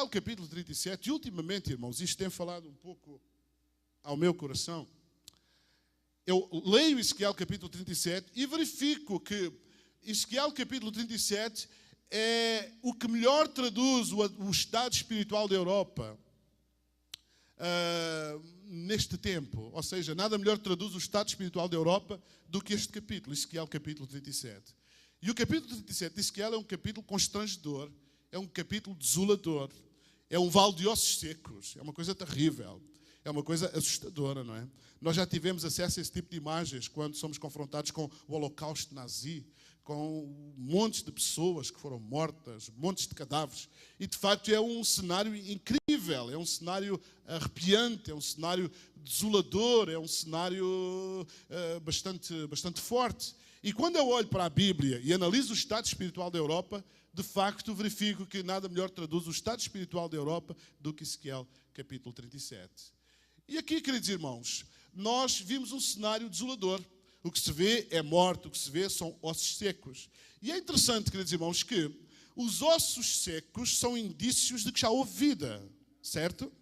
Ezequiel capítulo 37, e ultimamente, irmãos, isto tem falado um pouco ao meu coração. Eu leio Ezequiel capítulo 37 e verifico que Ezequiel capítulo 37 é o que melhor traduz o estado espiritual da Europa neste tempo. Ou seja, nada melhor traduz o estado espiritual da Europa do que este capítulo, Ezequiel capítulo 37. E o capítulo 37 de Ezequiel é um capítulo constrangedor, é um capítulo desolador, é um vale de ossos secos, é uma coisa terrível, é uma coisa assustadora, não é? Nós já tivemos acesso a esse tipo de imagens quando somos confrontados com o Holocausto nazi, com montes de pessoas que foram mortas, montes de cadáveres. E, de facto, é um cenário incrível, é um cenário arrepiante, é um cenário desolador, é um cenário bastante forte. E quando eu olho para a Bíblia e analiso o estado espiritual da Europa, de facto, verifico que nada melhor traduz o estado espiritual da Europa do que Ezequiel capítulo 37. E aqui, queridos irmãos, nós vimos um cenário desolador. O que se vê é morte, o que se vê são ossos secos. E é interessante, queridos irmãos, que os ossos secos são indícios de que já houve vida, certo?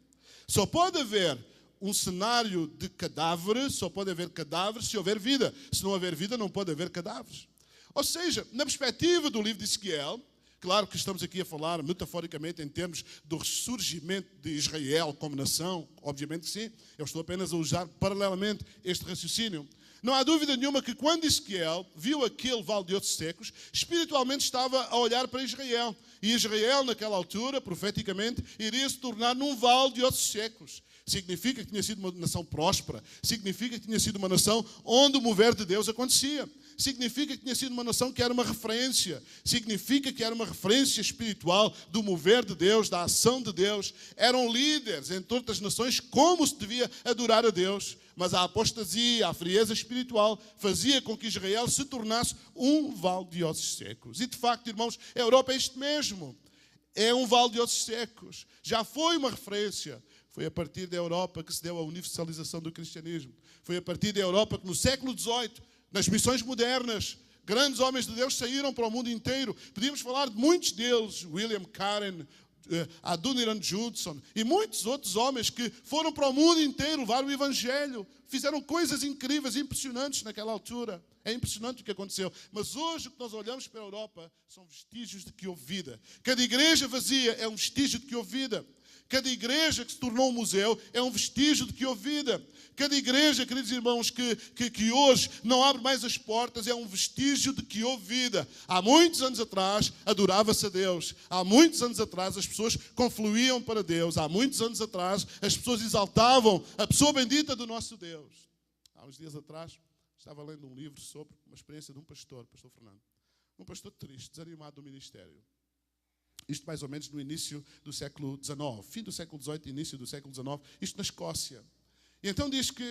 Só pode haver um cenário de cadáveres, só pode haver cadáveres se houver vida. Se não houver vida, não pode haver cadáveres. Ou seja, na perspectiva do livro de Ezequiel, claro que estamos aqui a falar metaforicamente em termos do ressurgimento de Israel como nação, obviamente que sim, eu estou apenas a usar paralelamente este raciocínio. Não há dúvida nenhuma que quando Ezequiel viu aquele vale de ossos secos, espiritualmente estava a olhar para Israel. E Israel, naquela altura, profeticamente, iria se tornar num vale de ossos secos. Significa que tinha sido uma nação próspera. Significa que tinha sido uma nação onde o mover de Deus acontecia. Significa que tinha sido uma nação que era uma referência. Significa que era uma referência espiritual do mover de Deus, da ação de Deus. Eram líderes em todas as nações como se devia adorar a Deus. Mas a apostasia, a frieza espiritual fazia com que Israel se tornasse um vale de ossos secos. E de facto, irmãos, a Europa é isto mesmo. É um vale de ossos secos. Já foi uma referência. Foi a partir da Europa que se deu a universalização do cristianismo. Foi a partir da Europa que no século XVIII, nas missões modernas, grandes homens de Deus saíram para o mundo inteiro. Podíamos falar de muitos deles, William Carey, Adoniram Judson e muitos outros homens que foram para o mundo inteiro levar o Evangelho. Fizeram coisas incríveis, impressionantes naquela altura. É impressionante o que aconteceu. Mas hoje o que nós olhamos para a Europa são vestígios de que houve vida. Cada igreja vazia é um vestígio de que houve vida. Cada igreja que se tornou um museu é um vestígio de que houve vida. Cada igreja, queridos irmãos, que hoje não abre mais as portas é um vestígio de que houve vida. Há muitos anos atrás adorava-se a Deus. Há muitos anos atrás as pessoas confluíam para Deus. Há muitos anos atrás as pessoas exaltavam a pessoa bendita do nosso Deus. Há uns dias atrás estava lendo um livro sobre uma experiência de um pastor, pastor Fernando. Um pastor triste, desanimado do ministério. Isto mais ou menos no início do século XIX, fim do século XVIII, início do século XIX, isto na Escócia. E então diz que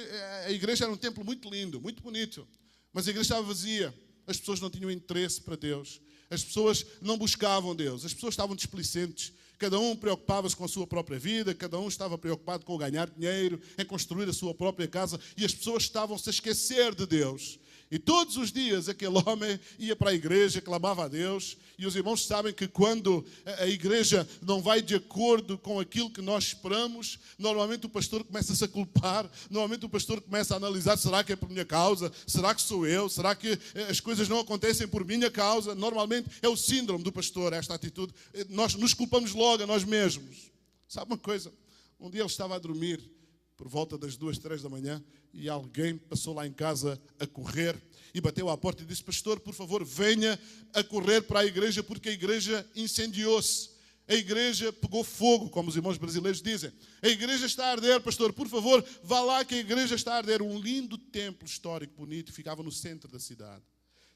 a igreja era um templo muito lindo, muito bonito, mas a igreja estava vazia, as pessoas não tinham interesse para Deus, as pessoas não buscavam Deus, as pessoas estavam displicentes, cada um preocupava-se com a sua própria vida, cada um estava preocupado com ganhar dinheiro, em construir a sua própria casa, e as pessoas estavam-se a esquecer de Deus. E todos os dias aquele homem ia para a igreja, clamava a Deus. E os irmãos sabem que quando a igreja não vai de acordo com aquilo que nós esperamos, normalmente o pastor começa-se a culpar, normalmente o pastor começa a analisar, será que é por minha causa? Será que sou eu? Será que as coisas não acontecem por minha causa? Normalmente é o síndrome do pastor, esta atitude. Nós nos culpamos logo a nós mesmos. Sabe uma coisa? Um dia ele estava a dormir, por volta das 2, 3 da manhã, e alguém passou lá em casa a correr e bateu à porta e disse: pastor, por favor, venha a correr para a igreja, porque a igreja incendiou-se. A igreja pegou fogo, como os irmãos brasileiros dizem. A igreja está a arder, pastor, por favor, vá lá que a igreja está a arder. Um lindo templo histórico, bonito, ficava no centro da cidade.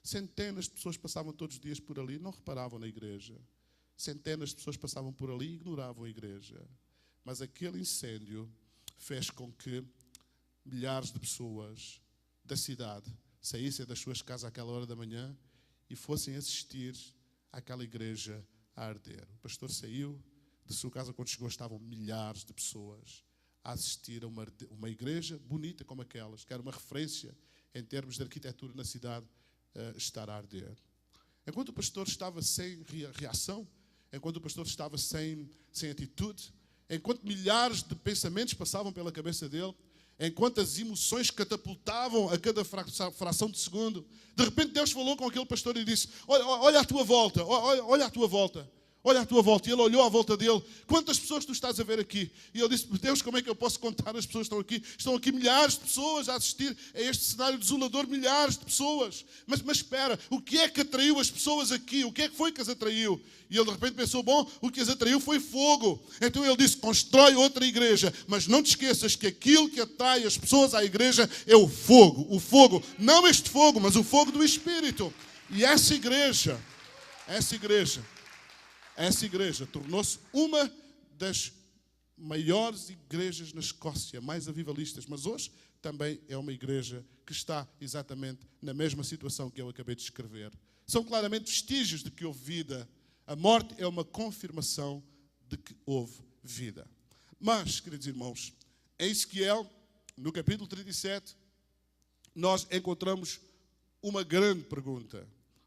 Centenas de pessoas passavam todos os dias por ali, não reparavam na igreja. Centenas de pessoas passavam por ali e ignoravam a igreja. Mas aquele incêndio fez com que milhares de pessoas da cidade saíssem das suas casas àquela hora da manhã e fossem assistir àquela igreja a arder. O pastor saiu de sua casa, quando chegou estavam milhares de pessoas a assistir a uma igreja bonita como aquelas, que era uma referência em termos de arquitetura na cidade, estar a arder. Enquanto o pastor estava sem reação, enquanto o pastor estava sem atitude, enquanto milhares de pensamentos passavam pela cabeça dele, enquanto as emoções catapultavam a cada fração de segundo, de repente Deus falou com aquele pastor e disse: olha à tua volta, olha à tua volta. Olha à tua volta. E ele olhou à volta dele. Quantas pessoas tu estás a ver aqui? E ele disse: Deus, como é que eu posso contar as pessoas que estão aqui? Estão aqui milhares de pessoas a assistir a este cenário desolador. Milhares de pessoas. Mas espera, o que é que atraiu as pessoas aqui? O que é que foi que as atraiu? E ele de repente pensou: bom, o que as atraiu foi fogo. Então ele disse: constrói outra igreja. Mas não te esqueças que aquilo que atrai as pessoas à igreja é o fogo. O fogo, não este fogo, mas o fogo do Espírito. E essa igreja tornou-se uma das maiores igrejas na Escócia, mais avivalistas, mas hoje também é uma igreja que está exatamente na mesma situação que eu acabei de escrever. São claramente vestígios de que houve vida. A morte é uma confirmação de que houve vida. Mas, queridos irmãos, em Ezequiel, no capítulo 37, nós encontramos uma grande pergunta.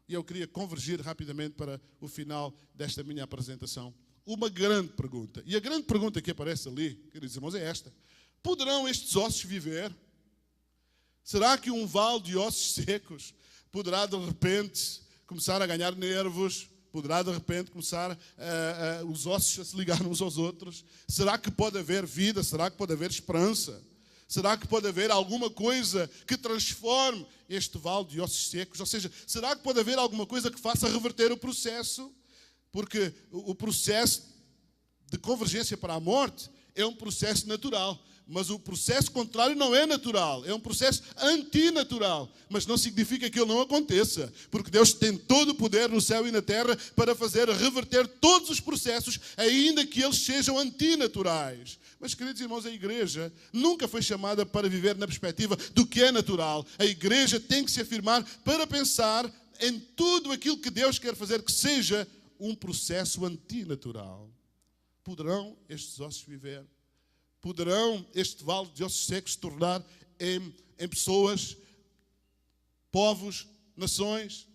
E eu queria convergir rapidamente para o final desta minha apresentação. Uma grande pergunta. E a grande pergunta que aparece ali, queridos irmãos, é esta: poderão estes ossos viver? Será que um vale de ossos secos poderá de repente começar a ganhar nervos? Poderá de repente começar os ossos a se ligar uns aos outros? Será que pode haver vida? Será que pode haver esperança? Será que pode haver alguma coisa que transforme este vale de ossos secos? Ou seja, será que pode haver alguma coisa que faça reverter o processo? Porque o processo de convergência para a morte é um processo natural. Mas o processo contrário não é natural, é um processo antinatural. Mas não significa que ele não aconteça, porque Deus tem todo o poder no céu e na terra para fazer reverter todos os processos, ainda que eles sejam antinaturais. Mas, queridos irmãos, a igreja nunca foi chamada para viver na perspectiva do que é natural. A igreja tem que se afirmar para pensar em tudo aquilo que Deus quer fazer que seja um processo antinatural. Poderão estes ossos viver? Poderão este vale de ossos secos se tornar em pessoas, povos, nações?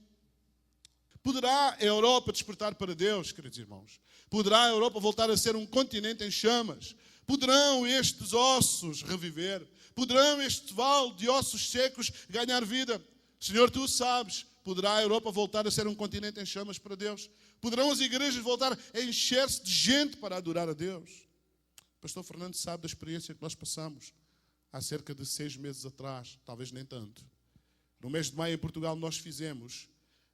Poderá a Europa despertar para Deus, queridos irmãos? Poderá a Europa voltar a ser um continente em chamas? Poderão estes ossos reviver? Poderão este vale de ossos secos ganhar vida? Senhor, tu sabes. Poderá a Europa voltar a ser um continente em chamas para Deus? Poderão as igrejas voltar a encher-se de gente para adorar a Deus? Pastor Fernando sabe da experiência que nós passamos há cerca de 6 meses atrás, talvez nem tanto. No mês de maio, em Portugal, nós fizemos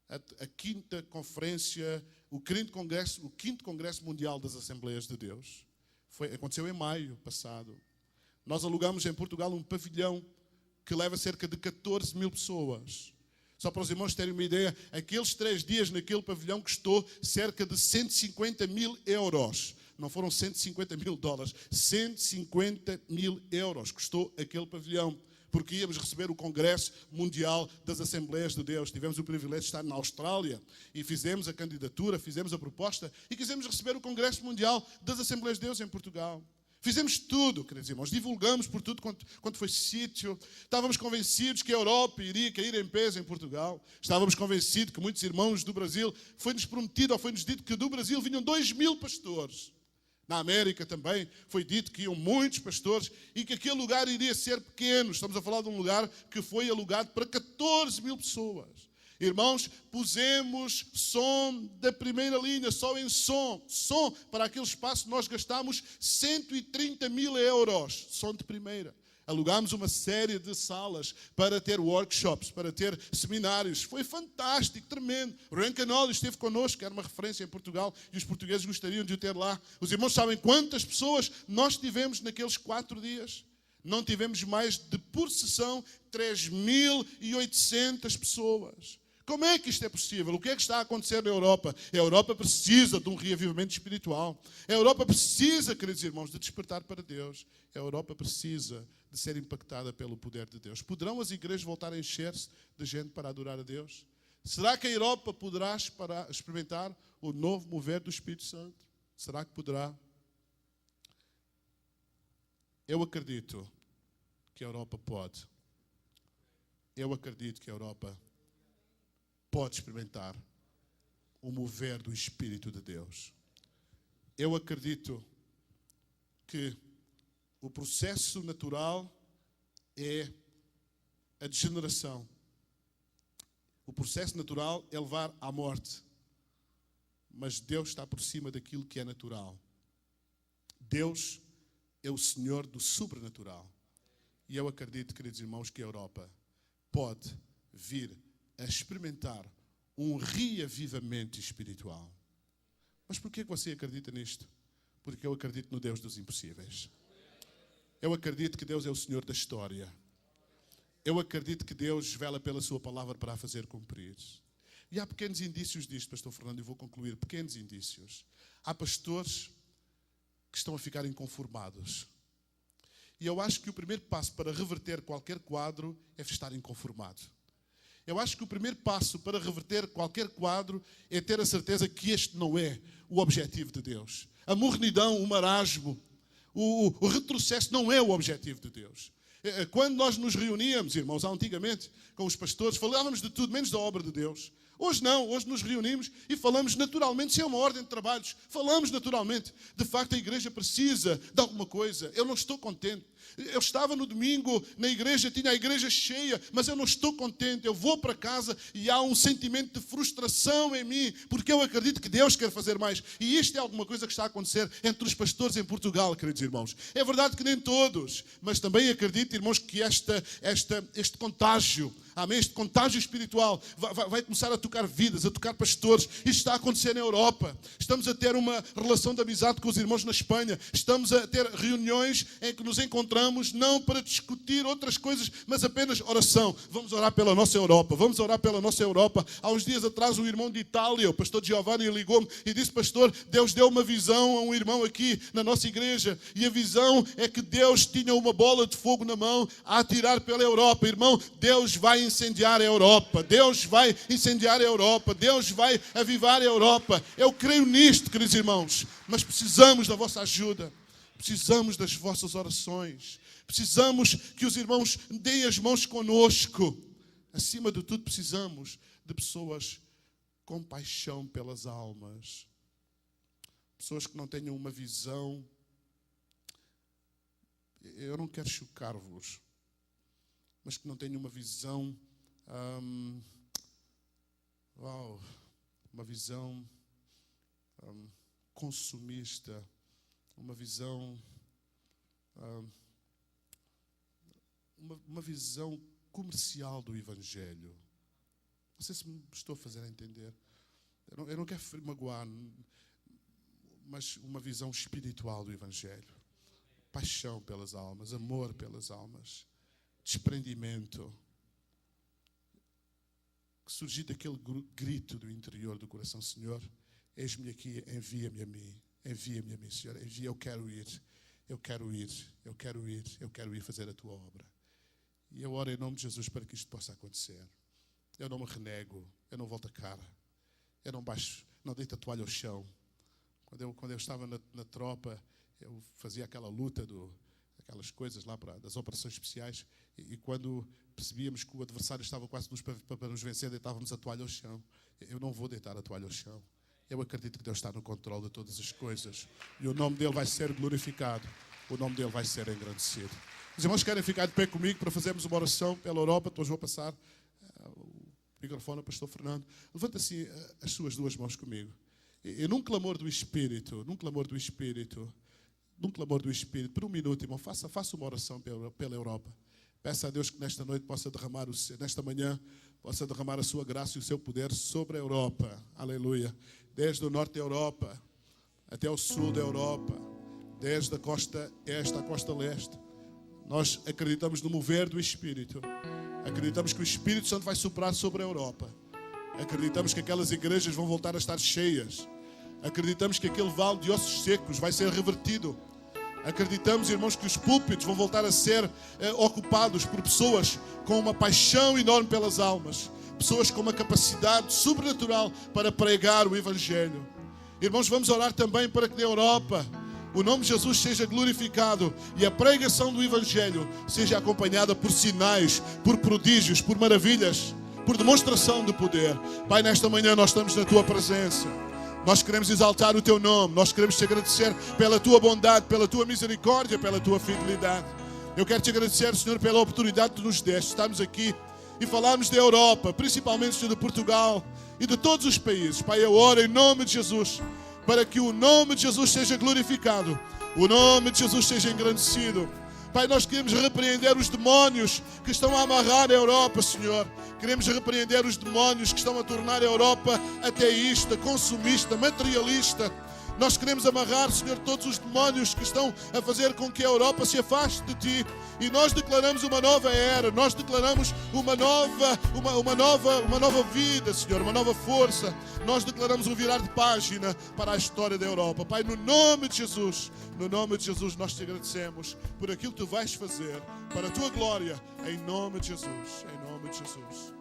a quinta conferência, o quinto Congresso Mundial das Assembleias de Deus. Aconteceu em maio passado. Nós alugamos em Portugal um pavilhão que leva cerca de 14 mil pessoas. Só para os irmãos terem uma ideia, aqueles 3 dias naquele pavilhão custou cerca de 150 mil euros. Não foram 150 mil dólares, 150 mil euros custou aquele pavilhão, porque íamos receber o Congresso Mundial das Assembleias de Deus. Tivemos o privilégio de estar na Austrália e fizemos a candidatura, fizemos a proposta e quisemos receber o Congresso Mundial das Assembleias de Deus em Portugal. Fizemos tudo, queridos irmãos, divulgamos por tudo quanto foi sítio. Estávamos convencidos que a Europa iria cair em peso em Portugal. Estávamos convencidos que muitos irmãos do Brasil, foi-nos prometido ou foi-nos dito que do Brasil vinham 2.000 pastores. Na América também foi dito que iam muitos pastores e que aquele lugar iria ser pequeno. Estamos a falar de um lugar que foi alugado para 14 mil pessoas. Irmãos, pusemos som da primeira linha, só em som para aquele espaço nós gastámos 130 mil euros, som de primeira. Alugámos uma série de salas para ter workshops, para ter seminários. Foi fantástico, tremendo. O Ren Canoli esteve connosco, era uma referência em Portugal e os portugueses gostariam de o ter lá. Os irmãos sabem quantas pessoas nós tivemos naqueles 4 dias? Não tivemos mais de, por sessão, 3.800 pessoas. Como é que isto é possível? O que é que está a acontecer na Europa? A Europa precisa de um reavivamento espiritual. A Europa precisa, queridos irmãos, de despertar para Deus. A Europa precisa de ser impactada pelo poder de Deus. Poderão as igrejas voltar a encher-se de gente para adorar a Deus? Será que a Europa poderá experimentar o novo mover do Espírito Santo? Será que poderá? Eu acredito que a Europa pode. Eu acredito que a Europa pode experimentar o mover do Espírito de Deus. Eu acredito que o processo natural é a degeneração. O processo natural é levar à morte. Mas Deus está por cima daquilo que é natural. Deus é o Senhor do sobrenatural. E eu acredito, queridos irmãos, que a Europa pode vir a experimentar um reavivamento espiritual. Mas por que você acredita nisto? Porque eu acredito no Deus dos impossíveis. Eu acredito que Deus é o Senhor da história. Eu acredito que Deus vela pela sua palavra para a fazer cumprir. E há pequenos indícios disto, pastor Fernando, e vou concluir, pequenos indícios. Há pastores que estão a ficar inconformados. E eu acho que o primeiro passo para reverter qualquer quadro é estar inconformado. Eu acho que o primeiro passo para reverter qualquer quadro é ter a certeza que este não é o objetivo de Deus. A mornidão, o marasmo, o retrocesso não é o objetivo de Deus. Quando nós nos reuníamos, irmãos, antigamente, com os pastores, falávamos de tudo, menos da obra de Deus. Hoje não, hoje nos reunimos e falamos naturalmente, sem uma ordem de trabalhos. Falamos naturalmente. De facto, a igreja precisa de alguma coisa. Eu não estou contente. Eu estava no domingo na igreja, tinha a igreja cheia, mas eu não estou contente. Eu vou para casa e há um sentimento de frustração em mim, porque eu acredito que Deus quer fazer mais. E isto é alguma coisa que está a acontecer entre os pastores em Portugal, queridos irmãos. É verdade que nem todos, mas também acredito, irmãos, que este contágio, amém, este contágio espiritual vai começar a tocar vidas, a tocar pastores. Isto está a acontecer na Europa. Estamos a ter uma relação de amizade com os irmãos na Espanha. Estamos a ter reuniões em que nos encontramos não para discutir outras coisas, mas apenas oração. Vamos orar pela nossa Europa. Vamos orar pela nossa Europa. Há uns dias atrás, um irmão de Itália, o pastor Giovanni, ligou-me e disse: pastor, Deus deu uma visão a um irmão aqui na nossa igreja. E a visão é que Deus tinha uma bola de fogo na mão a atirar pela Europa. Irmão, Deus vai incendiar a Europa. Deus vai incendiar a Europa. Deus vai avivar a Europa. Eu creio nisto, queridos irmãos. Mas precisamos da vossa ajuda. Precisamos das vossas orações. Precisamos que os irmãos deem as mãos conosco. Acima de tudo, precisamos de pessoas com paixão pelas almas. Pessoas que não tenham uma visão. Eu não quero chocar-vos, mas que não tenham uma visão, uma visão consumista, uma visão, uma visão comercial do Evangelho. Não sei se me estou a fazer a entender. Eu não quero magoar, mas uma visão espiritual do Evangelho. Paixão pelas almas, amor pelas almas, desprendimento. Que surgir daquele grito do interior do coração: Senhor, eis-me aqui, envia-me a mim. Envia-me a mim, Senhor. Envia, eu quero ir. Eu quero ir. Eu quero ir. Eu quero ir fazer a tua obra. E eu oro em nome de Jesus para que isto possa acontecer. Eu não me renego. Eu não volto a cara. Eu não baixo, não deito a toalha ao chão. Quando eu estava na tropa, eu fazia aquela luta, aquelas coisas lá das operações especiais. E quando percebíamos que o adversário estava quase para nos vencer, deitávamos a toalha ao chão. Eu não vou deitar a toalha ao chão. Eu acredito que Deus está no controle de todas as coisas. E o nome dele vai ser glorificado. O nome dele vai ser engrandecido. Os irmãos querem ficar de pé comigo para fazermos uma oração pela Europa. Depois vou passar o microfone ao pastor Fernando. Levanta assim as suas duas mãos comigo. E num clamor do Espírito, por um minuto, irmão, faça uma oração pela Europa. Peça a Deus que nesta noite possa derramar, nesta manhã, possa derramar a sua graça e o seu poder sobre a Europa. Aleluia. Desde o norte da Europa até o sul da Europa, desde a costa este à costa leste. Nós acreditamos no mover do Espírito. Acreditamos que o Espírito Santo vai soprar sobre a Europa. Acreditamos que aquelas igrejas vão voltar a estar cheias. Acreditamos que aquele vale de ossos secos vai ser revertido. Acreditamos, irmãos, que os púlpitos vão voltar a ser ocupados por pessoas com uma paixão enorme pelas almas. Pessoas com uma capacidade sobrenatural para pregar o Evangelho. Irmãos, vamos orar também para que na Europa o nome de Jesus seja glorificado e a pregação do Evangelho seja acompanhada por sinais, por prodígios, por maravilhas, por demonstração de poder. Pai, nesta manhã nós estamos na Tua presença. Nós queremos exaltar o teu nome, nós queremos te agradecer pela tua bondade, pela tua misericórdia, pela tua fidelidade. Eu quero te agradecer, Senhor, pela oportunidade que nos deste. Estamos aqui e falarmos da Europa, principalmente, Senhor, de Portugal e de todos os países. Pai, eu oro em nome de Jesus, para que o nome de Jesus seja glorificado, o nome de Jesus seja engrandecido. Pai, nós queremos repreender os demónios que estão a amarrar a Europa, Senhor. Queremos repreender os demónios que estão a tornar a Europa ateísta, consumista, materialista. Nós queremos amarrar, Senhor, todos os demónios que estão a fazer com que a Europa se afaste de Ti. E nós declaramos uma nova era, nós declaramos uma nova vida, Senhor, uma nova força. Nós declaramos um virar de página para a história da Europa. Pai, no nome de Jesus, nós te agradecemos por aquilo que Tu vais fazer, para a Tua glória, em nome de Jesus, em nome de Jesus.